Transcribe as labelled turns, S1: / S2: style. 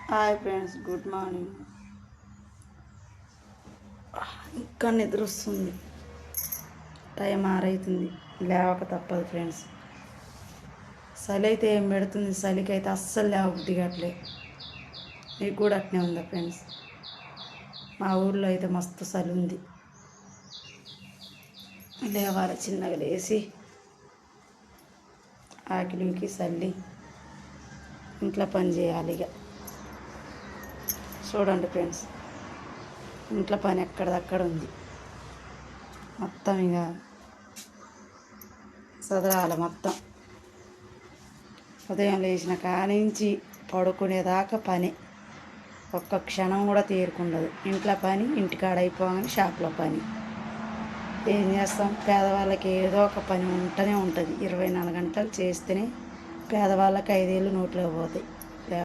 S1: Hi friends, good morning. ఇంకా నిద్ర వస్తుంది. టైం 6 అవుతుంది. లేవక తప్పదు ఫ్రెండ్స్. చలి అయితే ఏం పెడుతుంది, చలికి అయితే అస్సలు లేవబుద్ధి కావట్లే. మీకు కూడా అట్నే ఉందా ఫ్రెండ్స్? మా ఊర్లో అయితే మస్తు చలి ఉంది. లేవాలి, చిన్నగా లేచి ఆకిలికి చల్లి ఇంట్లో పని చేయాలి. ఇక చూడండి ఫ్రెండ్స్, ఇంట్లో పని ఎక్కడిదక్కడ ఉంది. మొత్తం ఇక చదరాలి. మొత్తం ఉదయం లేచిన కానించి పడుకునేదాకా పని, ఒక్క క్షణం కూడా తీరుకుండదు. ఇంట్లో పని, ఇంటికాడ అయిపోగానే షాప్లో పని. ఏం చేస్తాం, పేదవాళ్ళకి ఏదో ఒక పని ఉంటూనే ఉంటుంది. 24 గంటలు చేస్తేనే పేదవాళ్ళకి 5 ఏళ్ళు నోట్లో పోతాయి.